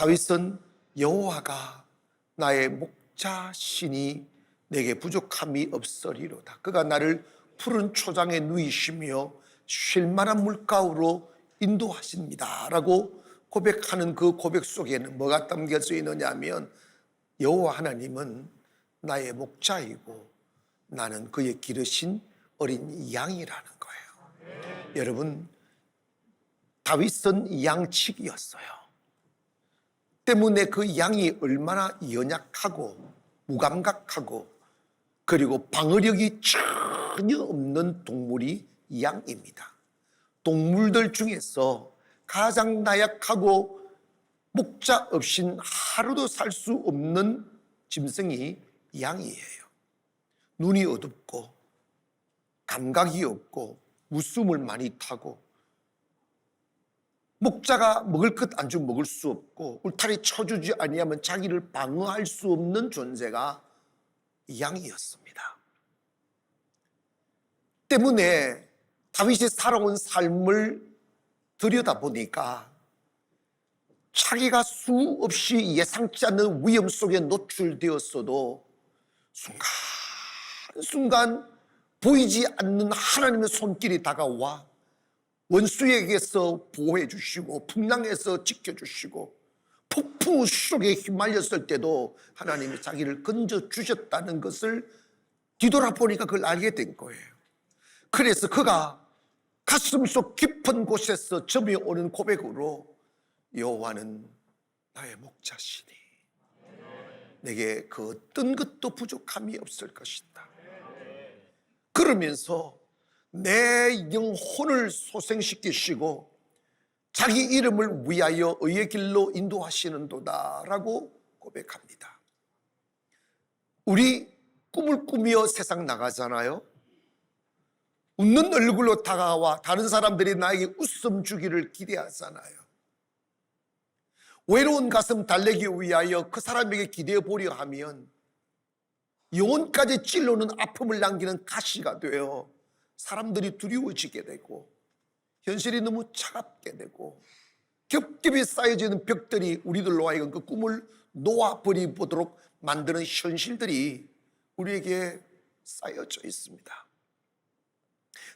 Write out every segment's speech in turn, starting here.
다윗은 여호와가 나의 목자시니 내게 부족함이 없으리로다. 그가 나를 푸른 초장에 누이시며 쉴 만한 물가로 인도하십니다 라고 고백하는 그 고백 속에는 뭐가 담겨져 있느냐 하면 여호와 하나님은 나의 목자이고 나는 그의 기르신 어린 양이라는 거예요. 여러분, 다윗은 양치기였어요. 때문에 그 양이 얼마나 연약하고 무감각하고 그리고 방어력이 전혀 없는 동물이 양입니다. 동물들 중에서 가장 나약하고 목자 없인 하루도 살 수 없는 짐승이 양이에요. 눈이 어둡고 감각이 없고 웃음을 많이 타고 목자가 먹을 것 안 주면 먹을 수 없고 울타리 쳐주지 아니하면 자기를 방어할 수 없는 존재가 양이었습니다. 때문에 다윗이 살아온 삶을 들여다보니까 자기가 수없이 예상치 않는 위험 속에 노출되었어도 순간순간 보이지 않는 하나님의 손길이 다가와 원수에게서 보호해 주시고 풍랑에서 지켜주시고 폭풍 속에 휘말렸을 때도 하나님이 자기를 건져 주셨다는 것을 뒤돌아보니까 그걸 알게 된 거예요. 그래서 그가 가슴속 깊은 곳에서 점이 오는 고백으로 여호와는 나의 목자시니 내게 그 어떤 것도 부족함이 없을 것이다. 그러면서 내 영혼을 소생시키시고 자기 이름을 위하여 의의 길로 인도하시는도다 라고 고백합니다. 우리 꿈을 꾸며 세상 나가잖아요. 웃는 얼굴로 다가와 다른 사람들이 나에게 웃음 주기를 기대하잖아요. 외로운 가슴 달래기 위하여 그 사람에게 기대어 보려 하면 영혼까지 찔러는 아픔을 남기는 가시가 되어 사람들이 두려워지게 되고 현실이 너무 차갑게 되고 겹겹이 쌓여지는 벽들이 우리들로 하여금 그 꿈을 놓아버리도록 만드는 현실들이 우리에게 쌓여져 있습니다.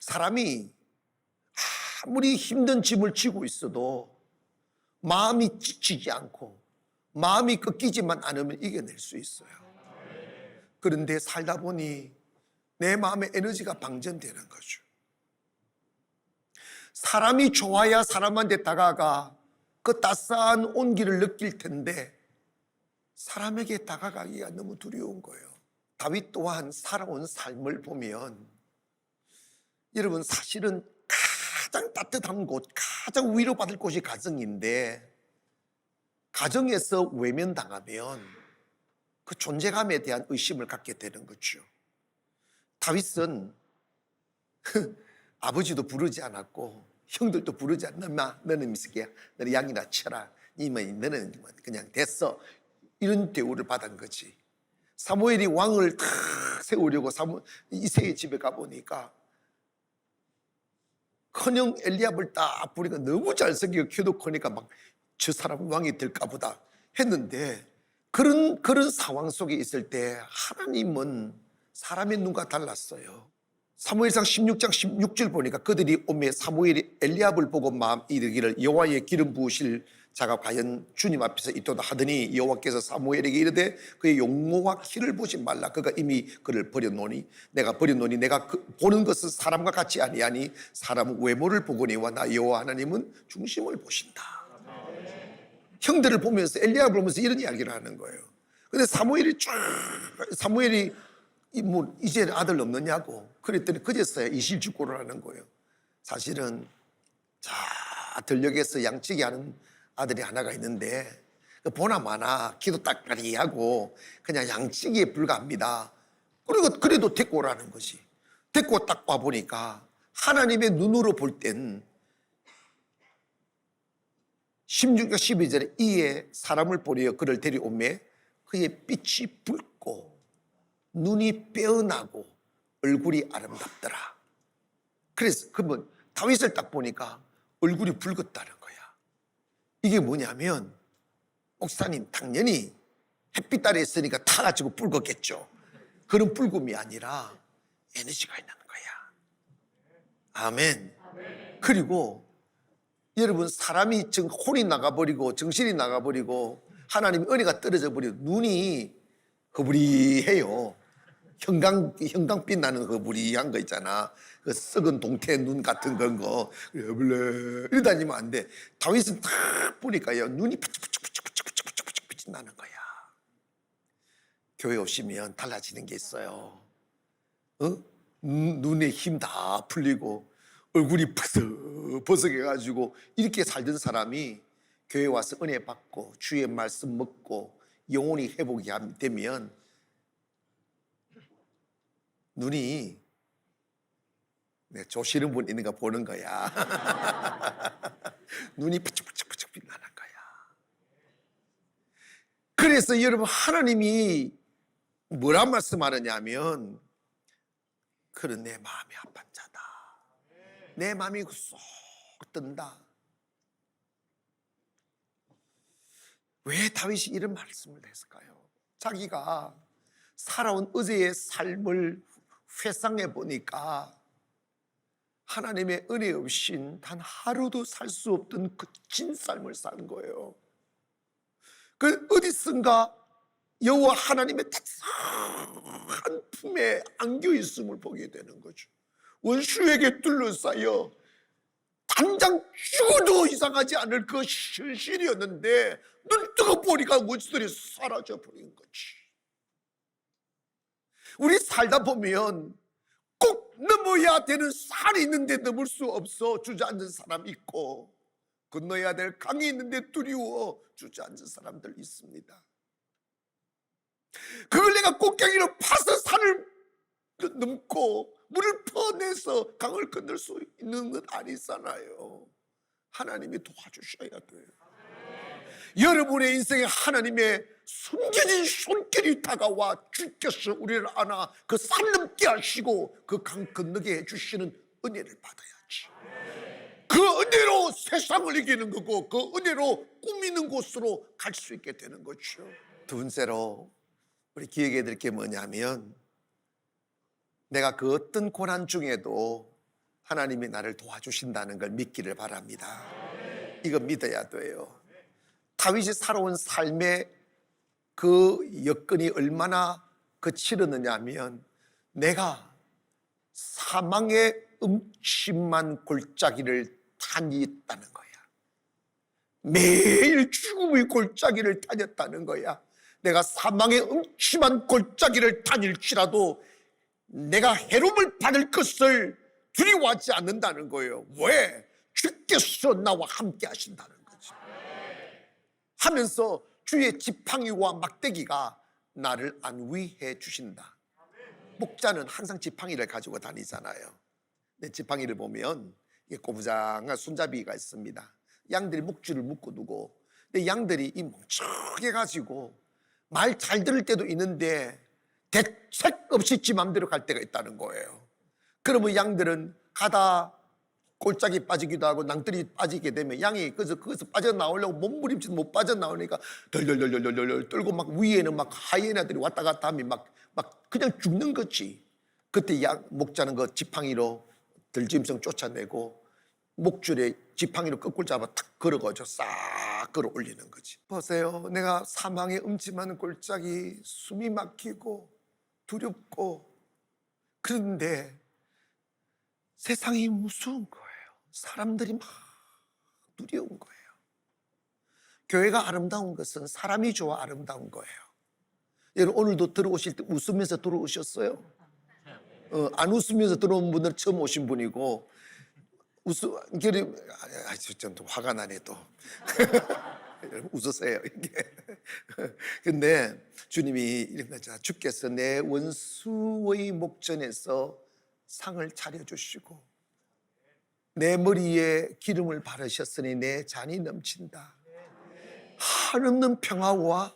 사람이 아무리 힘든 짐을 지고 있어도 마음이 지치지 않고 마음이 꺾이지만 않으면 이겨낼 수 있어요. 그런데 살다 보니 내 마음의 에너지가 방전되는 거죠. 사람이 좋아야 사람한테 다가가 그 따스한 온기를 느낄 텐데 사람에게 다가가기가 너무 두려운 거예요. 다윗 또한 살아온 삶을 보면 여러분 사실은 가장 따뜻한 곳, 가장 위로받을 곳이 가정인데 가정에서 외면당하면 그 존재감에 대한 의심을 갖게 되는 거죠. 다윗은 아버지도 부르지 않았고 형들도 부르지 않았나 너는 미스기야 너는 양이나 쳐라 너는 그냥 됐어 이런 대우를 받은 거지. 사무엘이 왕을 탁 세우려고 이새의 집에 가보니까 커녕 엘리압을 딱 보니까 너무 잘생기고 키도 크니까 막 저 사람 왕이 될까 보다 했는데 그런 상황 속에 있을 때 하나님은 사람의 눈과 달랐어요. 사무엘상 16장 16절 보니까 그들이 오매 사무엘이 엘리압을 보고 마음 이르기를 여호와의 기름 부으실 자가 과연 주님 앞에서 있도다 하더니 여호와께서 사무엘에게 이르되 그의 용모와 키를 보지 말라. 그가 이미 그를 버려놓으니 내가 버려놓으니 내가 보는 것은 사람과 같지 아니하니 사람은 외모를 보거니와 나 여호와 하나님은 중심을 보신다. 형들을 보면서 엘리압을 보면서 이런 이야기를 하는 거예요. 근데 사무엘이 뭐 이제 아들 없느냐고 그랬더니 그제서야 이실직고를 하는 거예요. 사실은 들녘에서 양치기 하는 아들이 하나가 있는데 보나마나 키도 딱까리하고 그냥 양치기에 불과합니다. 그래도 데리고 오라는 것이. 데리고 딱 와보니까 하나님의 눈으로 볼 땐 16절 12절에 이에 사람을 보려 그를 데려오매 그의 빛이 붉고 눈이 빼어나고 얼굴이 아름답더라. 그래서 그러면 다윗을 딱 보니까 얼굴이 붉었다는 거야. 이게 뭐냐면 목사님 당연히 햇빛 아래 있으니까 타가지고 붉었겠죠. 그런 붉음이 아니라 에너지가 있는 거야. 아멘. 그리고 여러분, 사람이 혼이 나가버리고 정신이 나가버리고 하나님의 은혜가 떨어져 버리고 눈이 허브리해요. 형광빛 나는 허브리한 거 있잖아. 그 썩은 동태 눈 같은 그런 거 이러 다니면 안 돼. 다윗은 딱 보니까요, 눈이 푸쩍푸쩍 나는 거야. 교회 오시면 달라지는 게 있어요. 눈에 힘 다 풀리고 얼굴이 버석해가지고 이렇게 살던 사람이 교회 와서 은혜 받고 주의 말씀 먹고 영혼이 회복이 되면 눈이 조시는 분 있는 거 보는 거야. 눈이 푸쩍푸쩍 빛나는 거야. 그래서 여러분, 하나님이 뭐라 말씀하느냐면, 그런 내 마음이 아픈 자다. 내 마음이 쏙 뜬다. 왜 다윗이 이런 말씀을 했을까요? 자기가 살아온 어제의 삶을 회상해 보니까 하나님의 은혜 없인 단 하루도 살 수 없던 그 긴 삶을 산 거예요. 그 어디선가 여호와 하나님의 따스한 품에 안겨 있음을 보게 되는 거죠. 원수에게 둘러싸여 당장 죽어도 이상하지 않을 그 현실이었는데 눈 뜨고 보니까 원수들이 사라져 버린 거지. 우리 살다 보면 꼭 넘어야 되는 산이 있는데 넘을 수 없어 주저앉은 사람 있고, 건너야 될 강이 있는데 두려워 주저앉은 사람들 있습니다. 그걸 내가 꼭대기로 파서 산을 넘고 물을 퍼내서 강을 건널 수 있는 건 아니잖아요. 하나님이 도와주셔야 돼요. 여러분의 인생에 하나님의 숨겨진 손길이 다가와 주께서 우리를 안아 그 산 넘게 하시고 그 강 건너게 해주시는 은혜를 받아야지. 그 은혜로 세상을 이기는 거고, 그 은혜로 꿈있는 곳으로 갈 수 있게 되는 거죠. 두 번째로 우리 기억해야 될 게 뭐냐면, 내가 그 어떤 고난 중에도 하나님이 나를 도와주신다는 걸 믿기를 바랍니다. 이거 믿어야 돼요. 다윗이 살아온 삶의 그 여건이 얼마나 거칠었느냐 하면, 내가 사망의 음침한 골짜기를 다녔다는 거야. 매일 죽음의 골짜기를 다녔다는 거야. 내가 사망의 음침한 골짜기를 다닐지라도 내가 해롭을 받을 것을 두려워하지 않는다는 거예요. 왜? 주께서 나와 함께 하신다는 거지. 하면서 주의 지팡이와 막대기가 나를 안위해 주신다. 목자는 항상 지팡이를 가지고 다니잖아요. 근데 지팡이를 보면 이게 꼬부장한 손잡이가 있습니다. 양들이 목줄을 묶어 두고, 근데 양들이 이 멍청해 가지고 말 잘 들을 때도 있는데 대책 없이 지 맘대로 갈 때가 있다는 거예요. 그러면 양들은 가다 골짜기 빠지기도 하고 낭떠러지 빠지게 되면 양이 거기서 빠져나오려고 몸부림치도 못 빠져나오니까 덜덜덜덜덜 떨고, 막 위에는 막 하이에나들이 왔다 갔다 하면 막 그냥 죽는 거지. 그때 목자는 그 지팡이로 들짐승 쫓아내고 목줄에 지팡이로 거꾸로 잡아 탁 걸어가지고 싹 걸어 올리는 거지. 보세요, 내가 사망의 음침한 골짜기, 숨이 막히고 두렵고, 그런데 세상이 무서운 거예요. 사람들이 막 두려운 거예요. 교회가 아름다운 것은 사람이 좋아 아름다운 거예요. 여러분, 오늘도 들어오실 때 웃으면서 들어오셨어요? 안 웃으면서 들어온 분들 처음 오신 분이고, 좀 화가 나네 또. 웃으세요 이게. 근데 주님이 이런 거잖아. 주께서 내 원수의 목전에서 상을 차려주시고 내 머리에 기름을 바르셨으니 내 잔이 넘친다. 한없는 평화와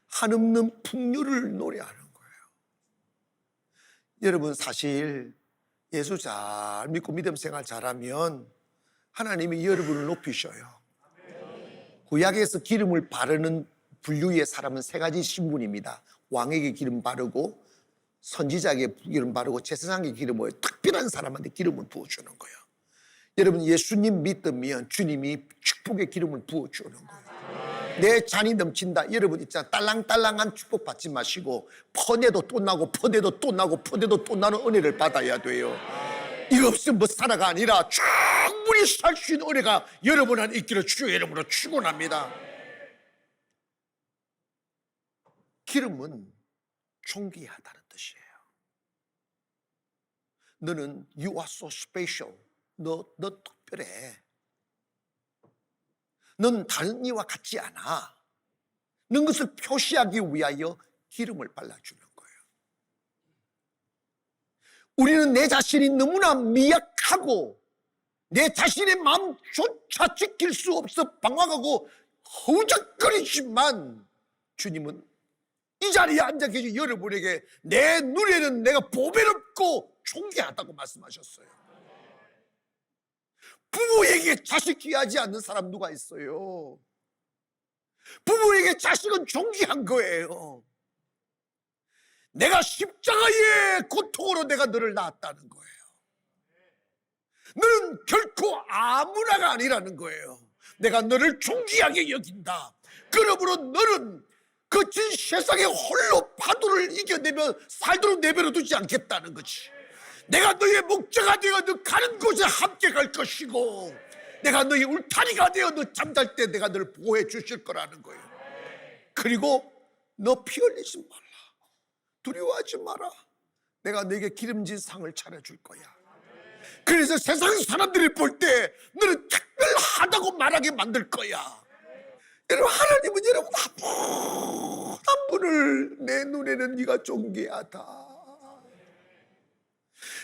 한없는 풍요를 노래하는 거예요. 여러분, 사실 예수 잘 믿고 믿음 생활 잘하면 하나님이 여러분을 높이셔요. 구약에서 기름을 바르는 분류의 사람은 세 가지 신분입니다. 왕에게 기름 바르고, 선지자에게 기름 바르고, 제사장에게 기름 부어 특별한 사람한테 기름을 부어주는 거예요. 여러분, 예수님 믿으면 주님이 축복의 기름을 부어주는 거예요. 내 잔이 넘친다. 여러분 있잖아, 딸랑딸랑한 축복 받지 마시고 퍼내도 또 나고 퍼내도 또 나고 퍼내도 또 나는 은혜를 받아야 돼요. 이거 없으면 못 살아가 아니라 충분히 살 수 있는 은혜가 여러분 안에 있기를 주의 이름으로 축원합니다. 기름은 존귀하다는 뜻이에요. 너는 you are so special. 너 특별해. 넌 다른 이와 같지 않아. 넌 것을 표시하기 위하여 기름을 발라주는 거예요. 우리는 내 자신이 너무나 미약하고 내 자신의 마음조차 지킬 수 없어 방황하고 허우적거리지만 주님은 이 자리에 앉아 계신 여러분에게 내 눈에는 내가 보배롭고 존귀하다고 말씀하셨어요. 부모에게 자식 귀하지 않는 사람 누가 있어요? 부모에게 자식은 존귀한 거예요. 내가 십자가의 고통으로 내가 너를 낳았다는 거예요. 너는 결코 아무나가 아니라는 거예요. 내가 너를 존귀하게 여긴다. 그러므로 너는 거친 세상에 홀로 파도를 이겨내며 살도록 내버려 두지 않겠다는 거지. 내가 너의 목자가 되어 너 가는 곳에 함께 갈 것이고 내가 너의 울타리가 되어 너 잠잘 때 내가 너를 보호해 주실 거라는 거예요. 그리고 너 피 흘리지 말라. 두려워하지 마라. 내가 너에게 기름진 상을 차려줄 거야. 그래서 세상 사람들이 볼 때 너는 특별하다고 말하게 만들 거야. 여러분, 하나님은 여러분 한 분을 내 눈에는 네가 존귀하다.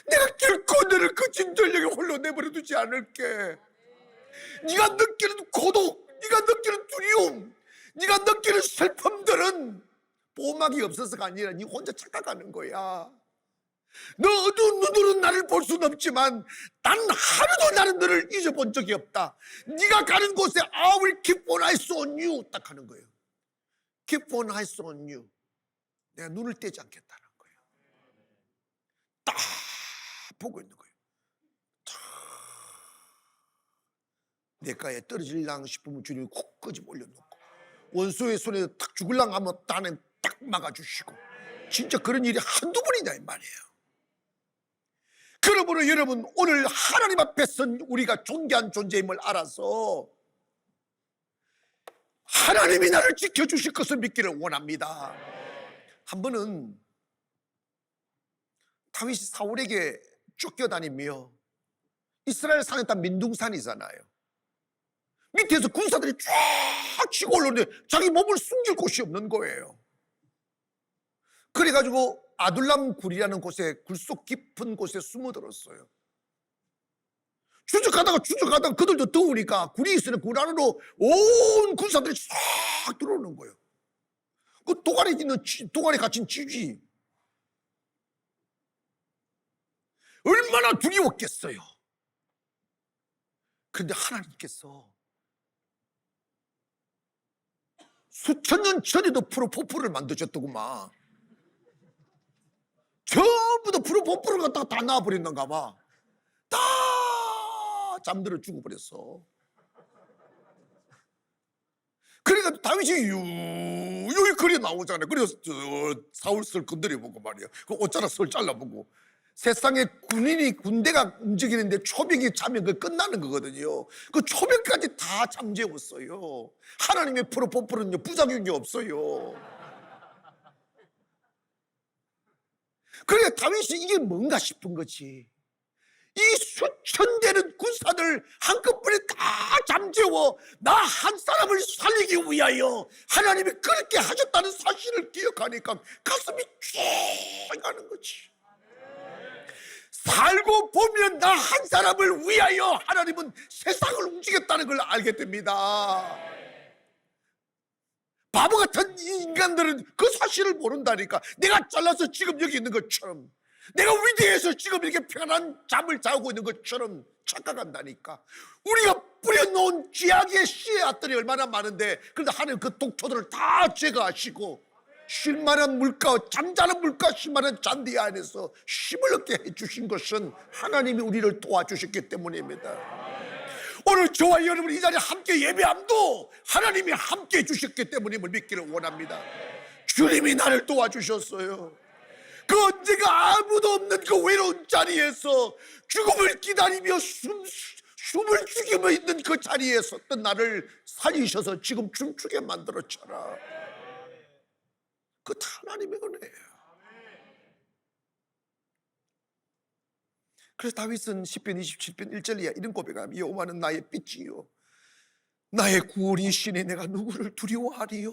내가 결코 너를 거친 전력에 홀로 내버려 두지 않을게. 네가 느끼는 고독, 네가 느끼는 두려움, 네가 느끼는 슬픔들은 보호막이 없어서가 아니라 네 혼자 착각하는 거야. 너 어두운 눈으로는 나를 볼 수는 없지만 단 하루도 나는 너를 잊어본 적이 없다. 네가 가는 곳에 I will keep one eyes on you 딱 하는 거예요. Keep one eyes on you. 내가 눈을 떼지 않겠다는 거예요. 딱 보고 있는 거예요. 내가에 떨어질랑 싶으면 주님이 콕 끄집어 올려놓고 원수의 손에 딱 죽을랑 하면 딴에 딱 막아주시고 진짜 그런 일이 한두 번이냐 이 말이에요. 그러므로 여러분 오늘 하나님 앞에 선 우리가 존귀한 존재임을 알아서 하나님이 나를 지켜주실 것을 믿기를 원합니다. 한 번은 다윗이 사울에게 쫓겨다니며 이스라엘 산에 딱 민둥산이잖아요. 밑에서 군사들이 쫙 치고 올라오는데 자기 몸을 숨길 곳이 없는 거예요. 그래가지고 아둘람 굴이라는 곳에 굴속 깊은 곳에 숨어들었어요. 추적하다가 그들도 더우니까 굴이 있으니 굴 안으로 온 군사들이 쫙 들어오는 거예요. 그 도가니 갇힌 쥐지 얼마나 두려웠겠어요. 그런데 하나님께서 수천 년 전에도 프로포폴을 만드셨더구만. 전부 다 프로포폴을 갖다가 다 놔버렸는가 봐. 다 잠들어 죽어버렸어. 그러니까 다윗이 유유히 거리에 나오잖아요. 그래서 사울 썰 건드려보고 말이야. 그 옷자락 썰 잘라보고. 세상에 군대가 움직이는데 초병이 자면 그 끝나는 거거든요. 그 초병까지 다 잠재웠어요. 하나님의 프로포폴은요 부작용이 없어요. 그러니까 다윗이 이게 뭔가 싶은 거지. 이 수천 되는 군사들 한꺼번에 다 잠재워 나 한 사람을 살리기 위하여 하나님이 그렇게 하셨다는 사실을 기억하니까 가슴이 쫙 가는 거지. 살고 보면 나 한 사람을 위하여 하나님은 세상을 움직였다는 걸 알게 됩니다. 바보 같은 인간들은 그 사실을 모른다니까. 내가 잘라서 지금 여기 있는 것처럼, 내가 위대해서 지금 이렇게 편한 잠을 자고 있는 것처럼 착각한다니까. 우리가 뿌려놓은 죄악의 씨앗들이 얼마나 많은데, 그런데 하나님 그 독초들을 다 제거하시고 쉴만한 물가, 잠자는 물가, 쉴만한 잔디 안에서 힘을 얻게 해주신 것은 하나님이 우리를 도와주셨기 때문입니다. 오늘 저와 여러분 이 자리에 함께 예배함도 하나님이 함께 해주셨기 때문임을 믿기를 원합니다. 주님이 나를 도와주셨어요. 그 언제가 아무도 없는 그 외로운 자리에서 죽음을 기다리며 숨을 죽이며 있는 그 자리에 섰던 나를 살리셔서 지금 춤추게 만들었잖아. 그 하나님의 은혜예요. 그래서 다윗은 시편 27편 1절에 이런 고백합니다. 여호와는 나의 빛이요 나의 구원이시니 내가 누구를 두려워하리요.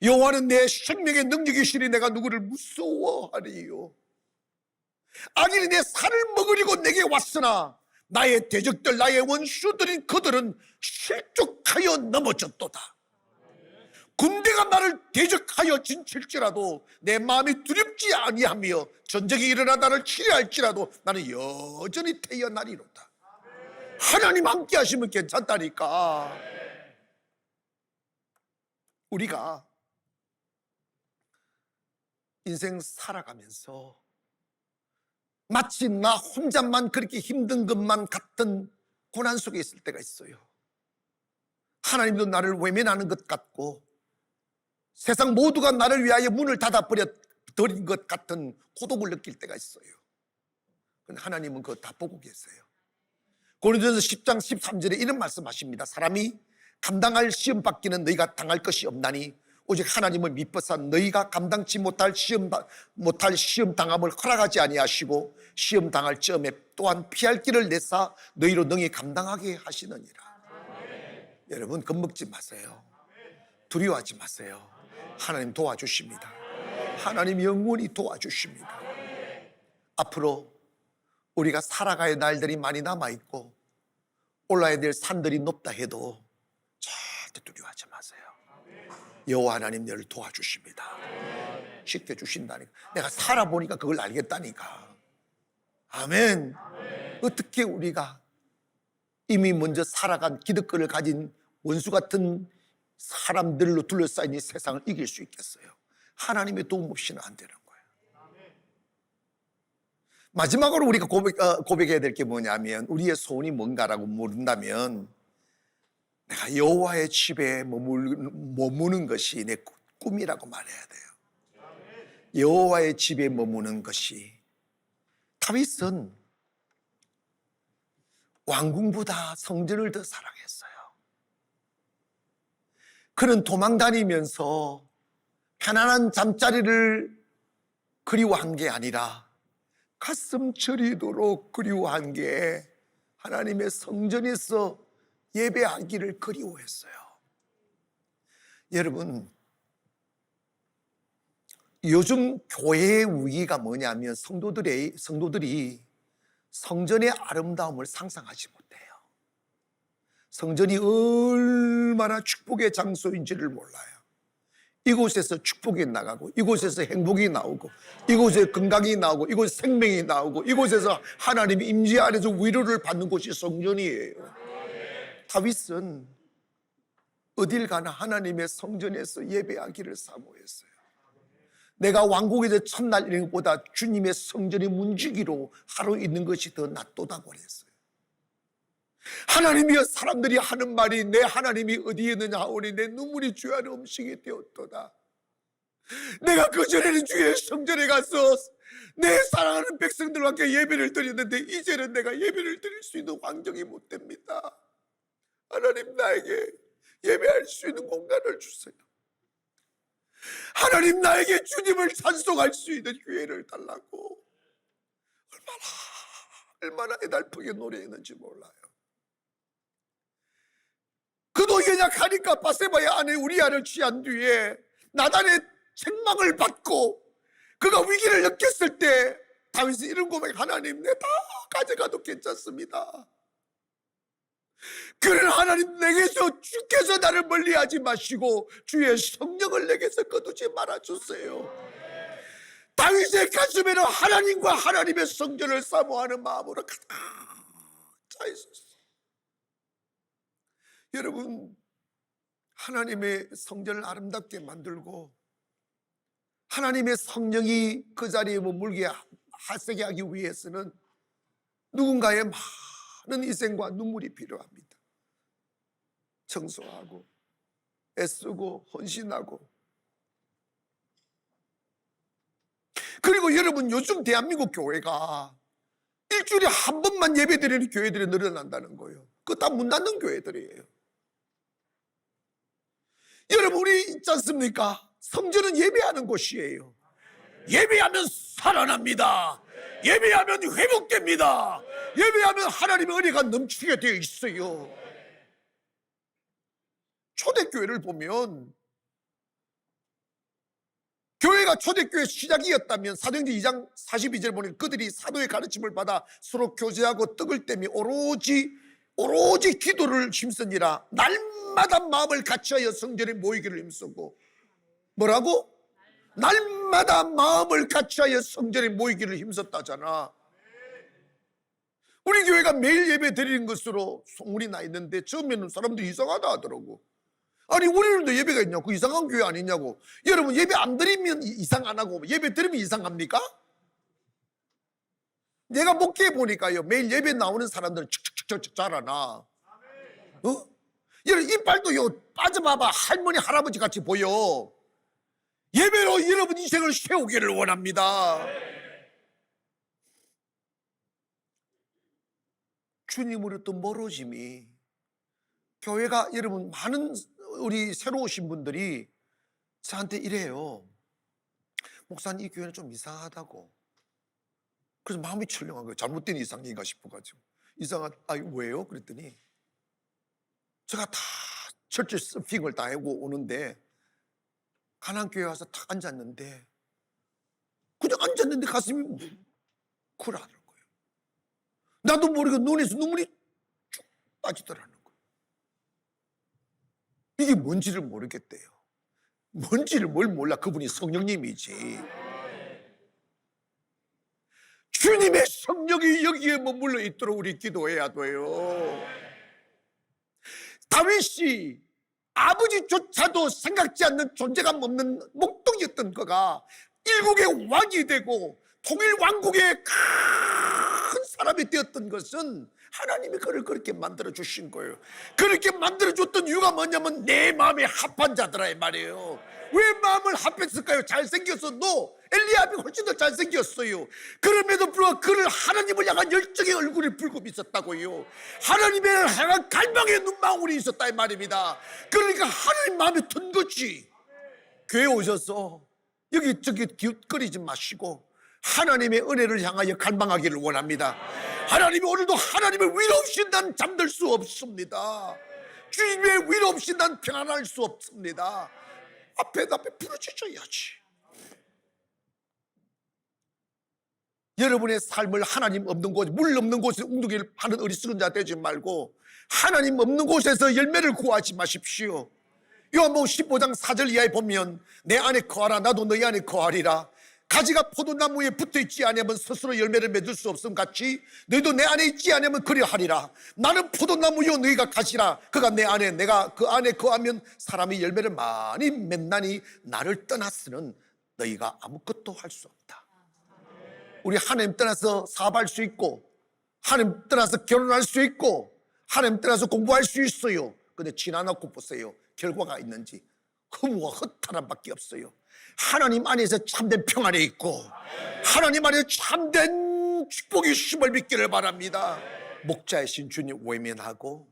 여호와는 내 생명의 능력이시니 내가 누구를 무서워하리요. 악인이 내 살을 먹으려고 내게 왔으나 나의 대적들 나의 원수들인 그들은 실족하여 넘어졌도다. 군대가 나를 대적하여 진칠지라도 내 마음이 두렵지 아니하며 전쟁이 일어나 나를 치료할지라도 나는 여전히 태어나리로다. 하나님 함께 하시면 괜찮다니까. 우리가 인생 살아가면서 마치 나 혼자만 그렇게 힘든 것만 같은 고난 속에 있을 때가 있어요. 하나님도 나를 외면하는 것 같고 세상 모두가 나를 위하여 문을 닫아버려 버린 것 같은 고독을 느낄 때가 있어요. 그런데 하나님은 그거 다 보고 계세요. 고린도전서 10장 13절에 이런 말씀하십니다. 사람이 감당할 시험 받기는 너희가 당할 것이 없나니 오직 하나님을 믿버사 너희가 감당치 못할 시험 당함을 허락하지 아니하시고 시험 당할 점에 또한 피할 길을 내사 너희로 능히 감당하게 하시느니라. 여러분 겁먹지 마세요. 두려워하지 마세요. 하나님 도와주십니다. 하나님 영원히 도와주십니다. 앞으로 우리가 살아가야 날들이 많이 남아있고 올라야 될 산들이 높다 해도 절대 두려워하지 마세요. 여호와 하나님 너를 도와주십니다. 지켜주신다니까. 내가 살아보니까 그걸 알겠다니까. 아멘. 어떻게 우리가 이미 먼저 살아간 기득권을 가진 원수 같은 사람들로 둘러싸인 이 세상을 이길 수 있겠어요? 하나님의 도움 없이는 안 되는 거예요. 마지막으로 우리가 고백해야 될 게 뭐냐면 우리의 소원이 뭔가라고 물은다면 내가 여호와의 집에 머무는 것이 내 꿈이라고 말해야 돼요. 여호와의 집에 머무는 것이. 다윗은 왕궁보다 성전을 더 사랑했어요. 그는 도망다니면서 편안한 잠자리를 그리워한 게 아니라 가슴 저리도록 그리워한 게 하나님의 성전에서 예배하기를 그리워했어요. 여러분, 요즘 교회의 위기가 뭐냐면 성도들이 성전의 아름다움을 상상하지 못해요. 성전이 얼마나 축복의 장소인지를 몰라요. 이곳에서 축복이 나가고 이곳에서 행복이 나오고 이곳에 건강이 나오고 이곳에 생명이 나오고 이곳에서 하나님의 임재 안에서 위로를 받는 곳이 성전이에요. 다윗은 어딜 가나 하나님의 성전에서 예배하기를 사모했어요. 내가 왕국에서 첫날 이런 것보다 주님의 성전의 문지기로 하루 있는 것이 더 낫도다 그랬어요. 하나님이여 사람들이 하는 말이 내 하나님이 어디에 있느냐 하오니 내 눈물이 주야는 음식이 되었도다. 내가 그전에는 주의 성전에 가서 내 사랑하는 백성들과 함께 예배를 드렸는데 이제는 내가 예배를 드릴 수 있는 환경이 못 됩니다. 하나님 나에게 예배할 수 있는 공간을 주세요. 하나님 나에게 주님을 찬송할 수 있는 기회를 달라고. 얼마나 애달프게 노래했는지 몰라요. 그도 연약하니까 바세바의 아내 우리아를 취한 뒤에 나단의 책망을 받고 그가 위기를 느꼈을 때 다윗이 이런 고백, 하나님 내 다 가져가도 괜찮습니다. 그러나 하나님 내게서 주께서 나를 멀리하지 마시고 주의 성령을 내게서 거두지 말아주세요. 다윗의 가슴에는 하나님과 하나님의 성전을 사모하는 마음으로 가득 차 있었어요. 여러분, 하나님의 성전을 아름답게 만들고 하나님의 성령이 그 자리에 머물게 하세게 하기 위해서는 누군가의 많은 희생과 눈물이 필요합니다. 청소하고 애쓰고 헌신하고. 그리고 여러분, 요즘 대한민국 교회가 일주일에 한 번만 예배드리는 교회들이 늘어난다는 거예요. 그거 다 문 닫는 교회들이에요. 여러분, 우리 있지 않습니까? 성전은 예배하는 곳이에요. 예배하면 살아납니다. 예배하면 회복됩니다. 예배하면 하나님의 은혜가 넘치게 되어 있어요. 초대교회를 보면, 교회가 초대교회 시작이었다면 사도행전 2장 42절 보니 그들이 사도의 가르침을 받아 서로 교제하고 떡을 떼며 오로지 기도를 힘쓰니라. 날마다 마음을 같이하여 성전에 모이기를 힘쓰고. 뭐라고? 날마다 마음을 같이하여 성전에 모이기를 힘썼다잖아. 우리 교회가 매일 예배 드리는 것으로 소문이 나 있는데 처음에는 사람들이 이상하다 하더라고. 아니, 우리는 예배가 있냐고. 그 이상한 교회 아니냐고. 여러분, 예배 안 드리면 이상 안 하고 예배 드리면 이상합니까? 내가 목회해 보니까요, 매일 예배 나오는 사람들은 척척척척 자라나. 여러분, 이빨도요 빠져봐봐 할머니 할아버지 같이 보여. 예배로 여러분 인생을 세우기를 원합니다. 주님으로 또 멀어짐이, 교회가 여러분, 많은 우리 새로 오신 분들이 저한테 이래요. 목사님, 이 교회는 좀 이상하다고. 그래서 마음이 철렁한 거예요. 잘못된 이상인가 싶어가지고. 왜요? 그랬더니 제가 다 철저 서핑을 다 하고 오는데 가난교회 와서 탁 앉았는데 그냥 앉았는데 가슴이 쿨하더라고요. 나도 모르게 눈에서 눈물이 쭉 빠지더라는 거예요. 이게 뭔지를 모르겠대요. 뭔지를 뭘 몰라. 그분이 성령님이지. 주님의 성령이 여기에 머물러 있도록 우리 기도해야 돼요. 다윗이 아버지조차도 생각지 않는 존재감 없는 목동이었던 그가 일국의 왕이 되고 통일 왕국의 큰 사람이 되었던 것은 하나님이 그를 그렇게 만들어 주신 거예요. 그렇게 만들어 줬던 이유가 뭐냐면 내 마음에 합한 자들아 이 말이에요. 왜 마음을 합했을까요? 잘생겼어도 엘리압이 훨씬 더 잘생겼어요. 그럼에도 불구하고 그를 하나님을 향한 열정의 얼굴이 붉고 있었다고요. 하나님을 향한 갈망의 눈망울이 있었다 이 말입니다. 그러니까 하나님 마음에 든 거지. 교회 오셔서 여기저기 기웃거리지 마시고 하나님의 은혜를 향하여 갈망하기를 원합니다. 하나님이 오늘도 하나님의 위로 없이 난 잠들 수 없습니다. 주님의 위로 없이 난 평안할 수 없습니다. 앞에 부르짖어야지. 여러분의 삶을 하나님 없는 곳, 물 없는 곳에 웅둥이를 파는 어리석은 자 되지 말고 하나님 없는 곳에서 열매를 구하지 마십시오. 요한복음 15장 4절 이하에 보면 내 안에 거하라 나도 너희 안에 거하리라. 가지가 포도나무에 붙어있지 않으면 스스로 열매를 맺을 수 없음 같이 너희도 내 안에 있지 않으면 그리하리라. 나는 포도나무요 너희가 가시라. 그가 내 안에 내가 그 안에 거하면 사람이 열매를 많이 맺나니 나를 떠나서는 너희가 아무것도 할 수 없다. 우리 하나님 떠나서 사업할 수 있고 하나님 떠나서 결혼할 수 있고 하나님 떠나서 공부할 수 있어요. 근데 지나놓고 보세요. 결과가 있는지 허무와 허탈함밖에 없어요. 하나님 안에서 참된 평안에 있고 하나님 안에서 참된 축복이 힘을 믿기를 바랍니다. 목자이신 주님 외면하고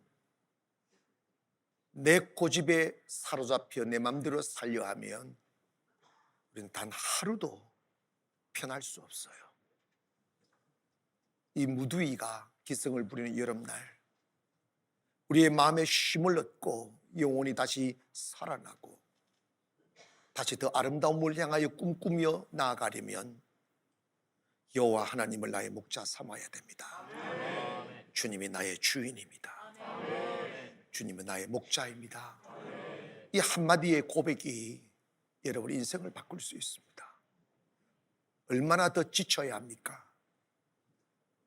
내 고집에 사로잡혀 내 맘대로 살려 하면 우리는 단 하루도 편할 수 없어요. 이 무더위가 기승을 부리는 여름날 우리의 마음에 힘을 얻고 영혼이 다시 살아나고 다시 더 아름다움을 향하여 꿈꾸며 나아가려면 여호와 하나님을 나의 목자 삼아야 됩니다. 주님이 나의 주인입니다. 주님은 나의 목자입니다. 이 한마디의 고백이 여러분 인생을 바꿀 수 있습니다. 얼마나 더 지쳐야 합니까?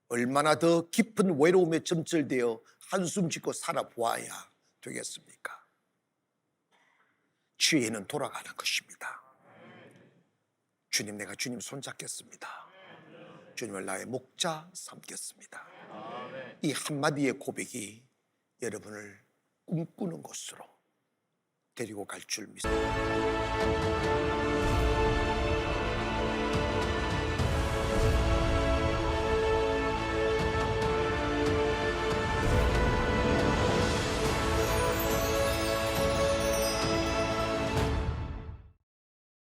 얼마나 더 깊은 외로움에 점철되어 한숨 짓고 살아보아야 되겠습니까? 지혜는 돌아가는 것입니다. 주님, 내가 주님 손잡겠습니다. 주님을 나의 목자 삼겠습니다. 이 한마디의 고백이 여러분을 꿈꾸는 곳으로 데리고 갈 줄 믿습니다.